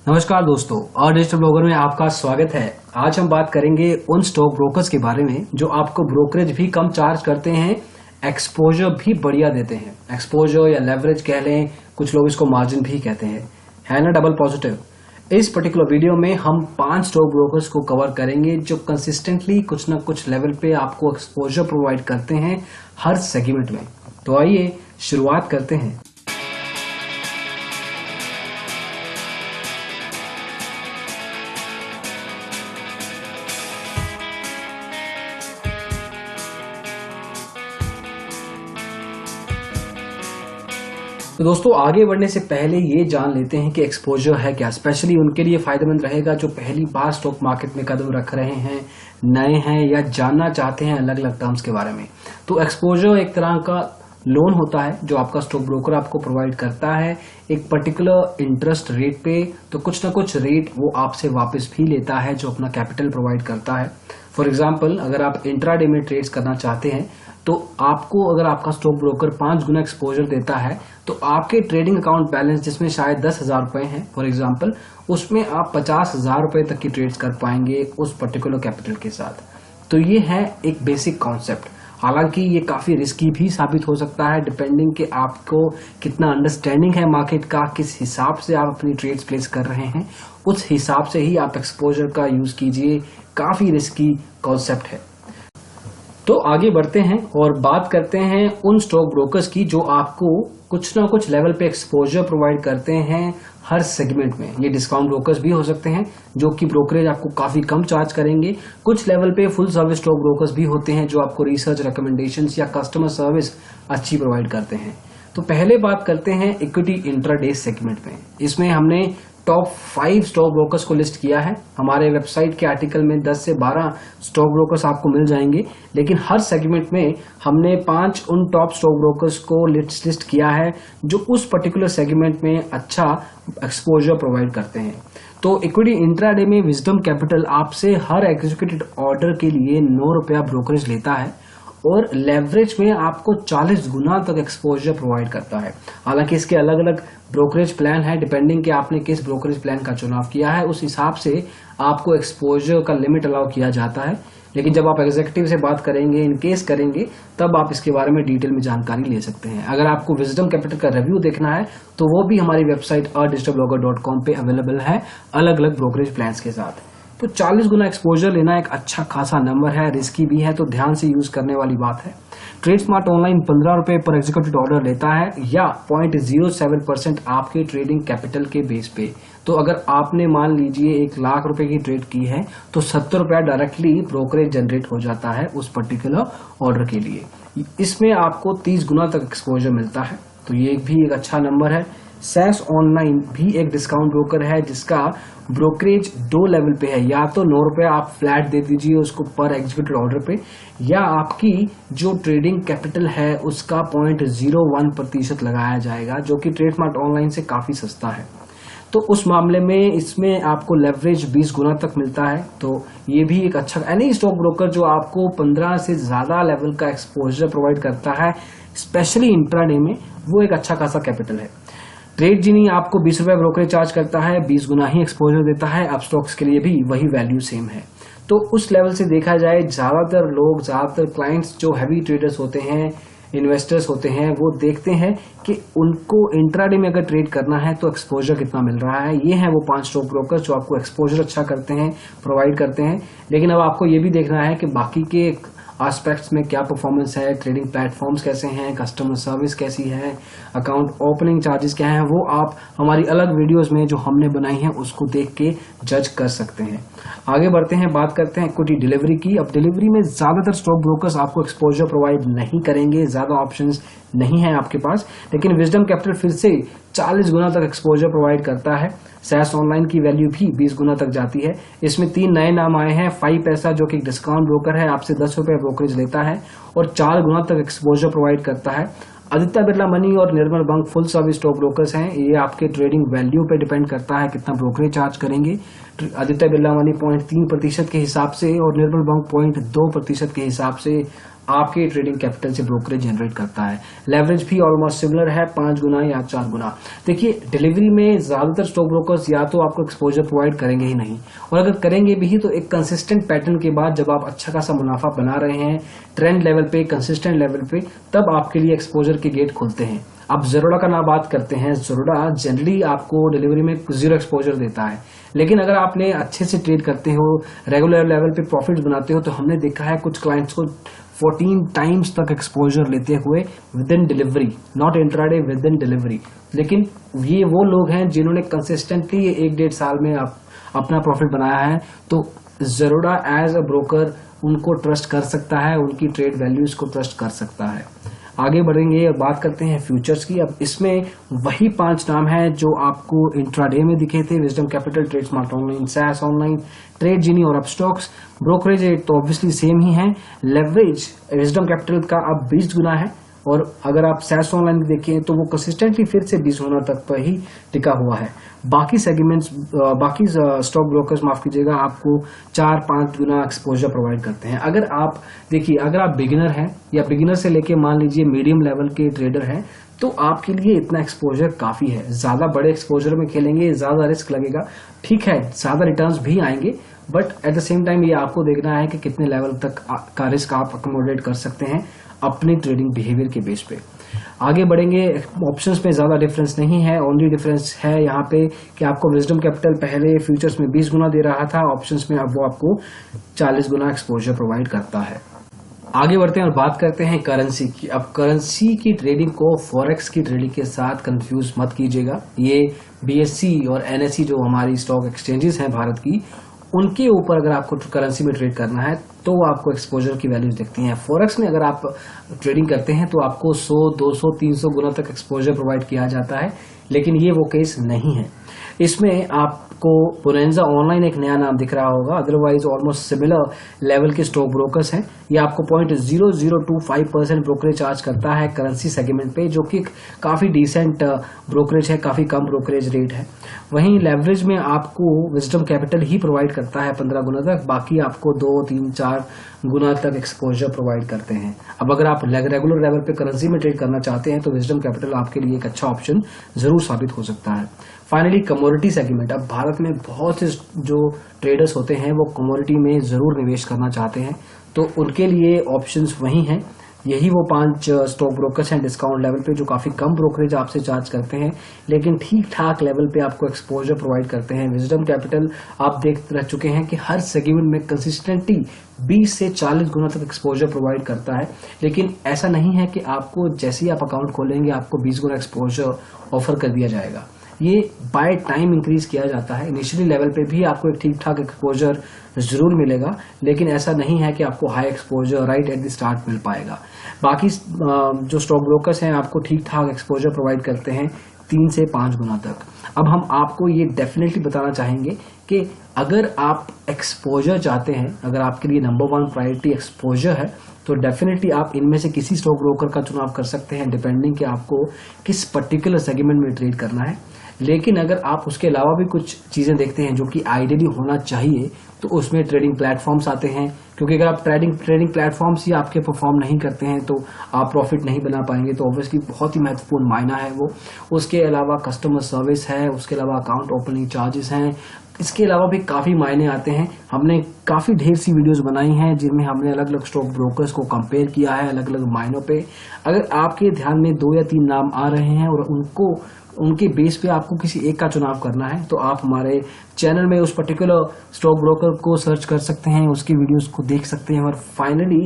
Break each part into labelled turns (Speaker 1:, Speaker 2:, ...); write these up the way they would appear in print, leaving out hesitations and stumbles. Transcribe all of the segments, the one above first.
Speaker 1: नमस्कार दोस्तों, और डिजिटल ब्लॉगर में आपका स्वागत है। आज हम बात करेंगे उन स्टॉक ब्रोकर्स के बारे में जो आपको ब्रोकरेज भी कम चार्ज करते हैं, एक्सपोजर भी बढ़िया देते हैं। एक्सपोजर या लेवरेज कह लें, कुछ लोग इसको मार्जिन भी कहते हैं, है ना डबल पॉजिटिव। इस पर्टिकुलर वीडियो में हम 5 स्टॉक ब्रोकर्स को कवर करेंगे जो कंसिस्टेंटली कुछ न कुछ लेवल पे आपको एक्सपोजर प्रोवाइड करते हैं हर सेगमेंट में। तो आइए शुरुआत करते हैं। तो दोस्तों, आगे बढ़ने से पहले ये जान लेते हैं कि एक्सपोजर है क्या। स्पेशली उनके लिए फायदेमंद रहेगा जो पहली बार स्टॉक मार्केट में कदम रख रहे हैं, नए हैं या जानना चाहते हैं अलग अलग टर्म्स के बारे में। तो एक्सपोजर एक तरह का लोन होता है जो आपका स्टॉक ब्रोकर आपको प्रोवाइड करता है एक पर्टिकुलर इंटरेस्ट रेट पे। तो कुछ ना कुछ रेट वो आपसे वापस भी लेता है जो अपना कैपिटल प्रोवाइड करता है। फॉर एग्जाम्पल, अगर आप इंट्राडे में ट्रेड्स करना चाहते हैं तो आपको अगर आपका स्टॉक ब्रोकर 5 गुना एक्सपोजर देता है तो आपके ट्रेडिंग अकाउंट बैलेंस जिसमें शायद 10,000 रुपए है फॉर एग्जाम्पल, उसमें आप 50,000 रुपए तक की ट्रेड्स कर पाएंगे उस पर्टिकुलर कैपिटल के साथ। तो ये है एक बेसिक कॉन्सेप्ट। हालांकि ये काफी रिस्की भी साबित हो सकता है, डिपेंडिंग कि आपको कितना अंडरस्टैंडिंग है मार्केट का, किस हिसाब से आप अपनी ट्रेड्स प्लेस कर रहे हैं, उस हिसाब से ही आप एक्सपोजर का यूज कीजिए। काफी रिस्की कॉन्सेप्ट है। तो आगे बढ़ते हैं और बात करते हैं उन स्टॉक ब्रोकर्स की जो आपको कुछ ना कुछ लेवल पे एक्सपोजर प्रोवाइड करते हैं हर सेगमेंट में। ये डिस्काउंट ब्रोकर्स भी हो सकते हैं जो कि ब्रोकरेज आपको काफी कम चार्ज करेंगे। कुछ लेवल पे फुल सर्विस स्टॉक ब्रोकर्स भी होते हैं जो आपको रिसर्च, रिकमेंडेशंस या कस्टमर सर्विस अच्छी प्रोवाइड करते हैं। तो पहले बात करते हैं इक्विटी इंट्राडे सेगमेंट में। इसमें हमने टॉप 5 स्टॉक ब्रोकर्स को लिस्ट किया है। हमारे वेबसाइट के आर्टिकल में 10 से 12 स्टॉक ब्रोकर्स आपको मिल जाएंगे, लेकिन हर सेगमेंट में हमने 5 उन टॉप स्टॉक ब्रोकर्स को लिस्ट किया है जो उस पर्टिकुलर सेगमेंट में अच्छा एक्सपोजर प्रोवाइड करते हैं। तो इक्विटी इंट्राडे में विजडम कैपिटल आपसे हर एग्जीक्यूटेड ऑर्डर के लिए 9 रुपया ब्रोकरेज लेता है और लेवरेज में आपको 40 गुना तक एक्सपोजर प्रोवाइड करता है। हालांकि इसके अलग अलग ब्रोकरेज प्लान है, डिपेंडिंग कि आपने किस ब्रोकरेज प्लान का चुनाव किया है उस हिसाब से आपको एक्सपोजर का लिमिट अलाउ किया जाता है। लेकिन जब आप एग्जीक्यूटिव से बात करेंगे, इनकेस करेंगे, तब आप इसके बारे में डिटेल में जानकारी ले सकते हैं। अगर आपको विजडम कैपिटल का रिव्यू देखना है तो वो भी हमारी वेबसाइट digitalblogger.com पे अवेलेबल है अलग अलग ब्रोकरेज प्लान के साथ। तो 40 गुना एक्सपोजर लेना एक अच्छा खासा नंबर है, रिस्की भी है, तो ध्यान से यूज करने वाली बात है। ट्रेड स्मार्ट ऑनलाइन 15 रुपए पर एग्जीक्यूटेड ऑर्डर लेता है या 0.07% आपके ट्रेडिंग कैपिटल के बेस पे। तो अगर आपने मान लीजिए 1 लाख रुपए की ट्रेड की है तो 70 रुपया डायरेक्टली ब्रोकरेज जनरेट हो जाता है उस पर्टिकुलर ऑर्डर के लिए। इसमें आपको 30 गुना तक एक्सपोजर मिलता है, तो ये भी एक अच्छा नंबर है। सैस ऑनलाइन भी एक डिस्काउंट ब्रोकर है जिसका ब्रोकरेज 2 लेवल पे है। या तो 9 रुपए आप फ्लैट दे दीजिए उसको पर एग्जीक्यूटेड ऑर्डर पे, या आपकी जो ट्रेडिंग कैपिटल है उसका 0.01% लगाया जाएगा, जो कि ट्रेड स्मार्ट ऑनलाइन से काफी सस्ता है। तो उस मामले में इसमें आपको लेवरेज 20 गुना तक मिलता है। तो ये भी एक अच्छा एनी स्टॉक ब्रोकर जो आपको 15 से ज्यादा लेवल का एक्सपोजर प्रोवाइड करता है स्पेशली इंट्राडे में, वो एक अच्छा खासा कैपिटल है। ट्रेड जिनी आपको 20 रुपए ब्रोकरेज चार्ज करता है, 20 गुना ही एक्सपोजर देता है। अब स्टॉक्स के लिए भी वही वैल्यू सेम है। तो उस लेवल से देखा जाए, ज्यादातर क्लाइंट्स जो हैवी ट्रेडर्स होते हैं, इन्वेस्टर्स होते हैं, वो देखते हैं कि उनको इंट्राडे में अगर ट्रेड करना है तो एक्सपोजर कितना मिल रहा है। ये है वो 5 स्टॉक ब्रोकर जो आपको एक्सपोजर अच्छा करते हैं, प्रोवाइड करते हैं। लेकिन अब आपको ये भी देखना है कि बाकी के एस्पेक्ट्स में क्या परफॉर्मेंस है, ट्रेडिंग प्लेटफॉर्म्स कैसे हैं, कस्टमर सर्विस कैसी है, अकाउंट ओपनिंग चार्जेस क्या हैं, वो आप हमारी अलग वीडियोस में जो हमने बनाई हैं उसको देख के जज कर सकते हैं। आगे बढ़ते हैं, बात करते हैं इक्विटी डिलीवरी की। अब डिलीवरी में ज्यादातर स्टॉक ब्रोकर्स आपको एक्सपोजर प्रोवाइड नहीं करेंगे, ज्यादा ऑप्शंस नहीं है आपके पास, लेकिन विजडम कैपिटल फिर से 40 गुना तक एक्सपोजर प्रोवाइड करता है। सैस ऑनलाइन की वैल्यू भी 20 गुना तक जाती है। इसमें 3 नए नाम आए हैं। 5 पैसा जो कि डिस्काउंट ब्रोकर है, आपसे 10 रुपए ब्रोकरेज लेता है और 4 गुना तक एक्सपोजर प्रोवाइड करता है। आदित्य बिरला मनी और Nirmal Bang full service stock brokers हैं। ये आपके ट्रेडिंग वैल्यू पे डिपेंड करता है कितना ब्रोकरेज चार्ज करेंगे। आदित्य बिरला मनी 0.3% के हिसाब से और निर्मल बंक 0.2% के हिसाब से आपके ट्रेडिंग कैपिटल से ब्रोकरेज जनरेट करता है। लेवरेज भी ऑलमोस्ट सिमिलर है, 5 गुना या 4 गुना। देखिए डिलीवरी में ज्यादातर स्टॉक ब्रोकर्स या तो आपको एक्सपोजर प्रोवाइड करेंगे ही नहीं, और अगर करेंगे भी तो एक कंसिस्टेंट पैटर्न के बाद जब आप अच्छा खासा मुनाफा बना रहे हैं ट्रेंड लेवल पे, कंसिस्टेंट लेवल पे, तब आपके लिए एक्सपोजर के गेट खुलते हैं। अब ज़रोडा का ना बात करते हैं। ज़रोडा जनरली आपको डिलीवरी में 0 एक्सपोजर देता है, लेकिन अगर आपने अच्छे से ट्रेड करते हो, रेगुलर लेवल पे प्रॉफिट्स बनाते हो, तो हमने देखा है कुछ क्लाइंट्स को 14 टाइम्स तक एक्सपोजर लेते हुए with in delivery, not intraday, with in delivery. लेकिन ये वो लोग हैं जिन्होंने कंसिस्टेंटली ये 1-1.5 साल में अपना प्रॉफिट बनाया है। तो ज़रोडा एज अ ब्रोकर उनको ट्रस्ट कर सकता है, उनकी ट्रेड वैल्यूज को ट्रस्ट कर सकता है। आगे बढ़ेंगे और बात करते हैं फ्यूचर्स की। अब इसमें वही 5 नाम हैं जो आपको इंट्राडे में दिखे थे, Wisdom Capital, Trade Smart online, SAS online, Trade Genie और अपस्टॉक्स। ब्रोकरेज रेट तो ऑब्वियसली सेम ही है। लेवरेज विजडम कैपिटल का अब 20 गुना है, और अगर आप सैस ऑनलाइन देखें तो वो कंसिस्टेंटली फिर से 20 गुना तक पर ही टिका हुआ है। बाकी सेगमेंट्स, बाकी स्टॉक ब्रोकर्स माफ कीजिएगा, आपको 4-5 गुना एक्सपोजर प्रोवाइड करते हैं। अगर आप देखिए, अगर आप बिगिनर हैं या बिगिनर से लेके मान लीजिए मीडियम लेवल के ट्रेडर हैं, तो आपके लिए इतना एक्सपोजर काफी है। ज्यादा बड़े एक्सपोजर में खेलेंगे ज्यादा रिस्क लगेगा, ठीक है, ज्यादा रिटर्न्स भी आएंगे, but at the same time ये आपको देखना है कि कितने लेवल तक का रिस्क आप अकोमोडेट कर सकते हैं अपने ट्रेडिंग बिहेवियर के बेस पे। आगे बढ़ेंगे। ऑप्शंस में ज्यादा डिफरेंस नहीं है, ओनली डिफरेंस है यहाँ पे कि आपको विजडम कैपिटल पहले फ्यूचर्स में 20 गुना दे रहा था, ऑप्शंस में अब वो आपको 40 गुना एक्सपोजर प्रोवाइड करता है। आगे बढ़ते हैं और बात करते हैं करेंसी की। अब करेंसी की ट्रेडिंग को फॉरेक्स की ट्रेडिंग के साथ कंफ्यूज मत कीजिएगा। ये बीएससी और एनएससी जो हमारी स्टॉक एक्सचेंजेस हैं भारत की, उनके ऊपर अगर आपको करेंसी में ट्रेड करना है तो आपको एक्सपोजर की वैल्यूज दिखती हैं। फॉरेक्स में अगर आप ट्रेडिंग करते हैं तो आपको 100, 200, 300 गुना तक एक्सपोजर प्रोवाइड किया जाता है, लेकिन ये वो केस नहीं है। इसमें आपको बोनेंजा ऑनलाइन एक नया नाम दिख रहा होगा, अदरवाइज ऑलमोस्ट सिमिलर लेवल के स्टॉक ब्रोकर्स हैं। ये आपको 0.0025% ब्रोकरेज चार्ज करता है करेंसी सेगमेंट पे, जो कि काफी डिसेंट ब्रोकरेज है, काफी कम ब्रोकरेज रेट है। वहीं लेवरेज में आपको विजडम कैपिटल ही प्रोवाइड करता है 15 गुना तक, बाकी आपको 2, 3, 4 गुना तक एक्सपोजर प्रोवाइड करते हैं। अब अगर आप रेगुलर लेवल पे करेंसी में ट्रेड करना चाहते हैं तो विजडम कैपिटल आपके लिए एक अच्छा ऑप्शन जरूर साबित हो सकता है। Finally commodity segment. अब भारत में बहुत से जो ट्रेडर्स होते हैं वो कमोडिटी में जरूर निवेश करना चाहते हैं, तो उनके लिए ऑप्शंस वही हैं। यही वो 5 स्टॉक ब्रोकर्स हैं डिस्काउंट लेवल पे जो काफी कम ब्रोकरेज आपसे चार्ज करते हैं, लेकिन ठीक ठाक लेवल पे आपको एक्सपोजर प्रोवाइड करते हैं। विजडम कैपिटल आप देख रह चुके हैं कि हर सेगमेंट में कंसिस्टेंटली 20 से 40 गुना तक एक्सपोजर प्रोवाइड करता है, लेकिन ऐसा नहीं है कि आपको जैसे ही आप अकाउंट खोलेंगे आपको 20 गुना एक्सपोजर ऑफर कर दिया जाएगा। ये बाय टाइम इंक्रीज किया जाता है। इनिशियली लेवल पे भी आपको एक ठीक ठाक एक्सपोजर जरूर मिलेगा, लेकिन ऐसा नहीं है कि आपको high exposure right at the start मिल पाएगा। बाकी जो स्टॉक ब्रोकर्स हैं आपको ठीक ठाक एक्सपोजर प्रोवाइड करते हैं 3 से 5 गुना तक। अब हम आपको ये डेफिनेटली बताना चाहेंगे कि अगर आप एक्सपोजर चाहते हैं, अगर आपके लिए नंबर 1 प्रायोरिटी एक्सपोजर है, तो डेफिनेटली आप इनमें से किसी स्टॉक ब्रोकर का चुनाव कर सकते हैं, डिपेंडिंग कि आपको किस पर्टिकुलर सेगमेंट में ट्रेड करना है। लेकिन अगर आप उसके अलावा भी कुछ चीजें देखते हैं जो कि आइडियली होना चाहिए, तो उसमें ट्रेडिंग प्लेटफॉर्म्स आते हैं, क्योंकि अगर आप ट्रेडिंग प्लेटफॉर्म्स ही आपके परफॉर्म नहीं करते हैं तो आप प्रॉफिट नहीं बना पाएंगे। तो ऑब्वियसली बहुत ही महत्वपूर्ण मायना है वो। उसके अलावा कस्टमर सर्विस है, उसके अलावा अकाउंट ओपनिंग चार्जेस हैं, इसके अलावा भी काफी मायने आते हैं। हमने काफी ढेर सी वीडियोस बनाई हैं जिनमें हमने अलग अलग स्टॉक ब्रोकर्स को कंपेयर किया है अलग अलग मायनों पे। अगर आपके ध्यान में 2 या 3 नाम आ रहे हैं और उनके बेस पे आपको किसी एक का चुनाव करना है, तो आप हमारे चैनल में उस पर्टिकुलर स्टॉक ब्रोकर को सर्च कर सकते हैं, उसकी वीडियोस को देख सकते हैं और फाइनली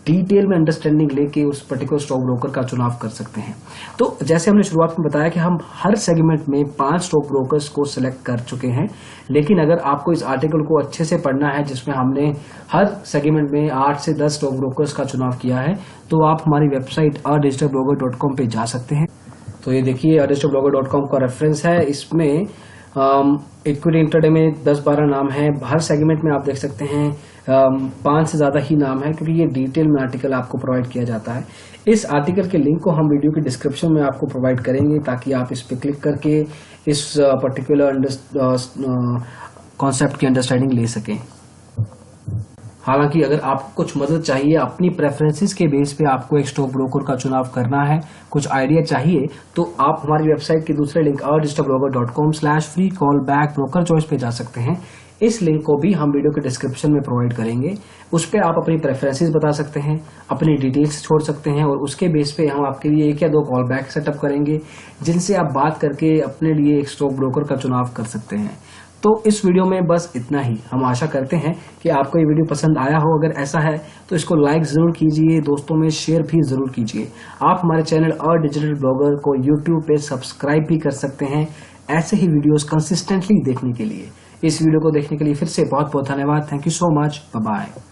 Speaker 1: डिटेल में अंडरस्टैंडिंग लेके उस पर्टिकुलर स्टॉक ब्रोकर का चुनाव कर सकते हैं। तो जैसे हमने शुरुआत में बताया कि हम हर सेगमेंट में 5 स्टॉक ब्रोकर्स को सिलेक्ट कर चुके हैं, लेकिन अगर आपको इस आर्टिकल को अच्छे से पढ़ना है जिसमें हमने हर सेगमेंट में 8 से 10 स्टॉक ब्रोकर्स का चुनाव किया है, तो आप हमारी वेबसाइट adigitalblogger.com पे जा सकते हैं। तो ये देखिए adigitalblogger.com का रेफरेंस है। इसमें इक्विटी इंट्राडे में 10-12 नाम है। हर सेगमेंट में आप देख सकते हैं 5 से ज्यादा ही नाम है, क्योंकि ये डिटेल में आर्टिकल आपको प्रोवाइड किया जाता है। इस आर्टिकल के लिंक को हम वीडियो के डिस्क्रिप्शन में आपको प्रोवाइड करेंगे, ताकि आप इस पे क्लिक करके इस पर्टिकुलर कॉन्सेप्ट की अंडरस्टैंडिंग ले सकें। हालांकि अगर आपको कुछ मदद चाहिए, अपनी प्रेफरेंसेस के बेस पे आपको एक स्टॉक ब्रोकर का चुनाव करना है, कुछ आइडिया चाहिए, तो आप हमारी वेबसाइट के दूसरे link ourdigitalbroker.com/free call back broker choice पे जा सकते हैं। इस लिंक को भी हम वीडियो के डिस्क्रिप्शन में प्रोवाइड करेंगे। उस पर आप अपनी प्रेफरेंसेस बता सकते हैं, अपनी डिटेल्स छोड़ सकते हैं और उसके बेस पे हम आपके लिए 1 या 2 कॉल बैक सेटअप करेंगे, जिनसे आप बात करके अपने लिए एक स्टॉक ब्रोकर का चुनाव कर सकते हैं। तो इस वीडियो में बस इतना ही। हम आशा करते हैं कि आपको ये वीडियो पसंद आया हो। अगर ऐसा है तो इसको लाइक जरूर कीजिए, दोस्तों में शेयर भी जरूर कीजिए। आप हमारे चैनल और डिजिटल ब्लॉगर को यूट्यूब पे सब्सक्राइब भी कर सकते हैं ऐसे ही वीडियोस कंसिस्टेंटली देखने के लिए। इस वीडियो को देखने के लिए फिर से बहुत बहुत धन्यवाद। Thank you so much. Bye bye.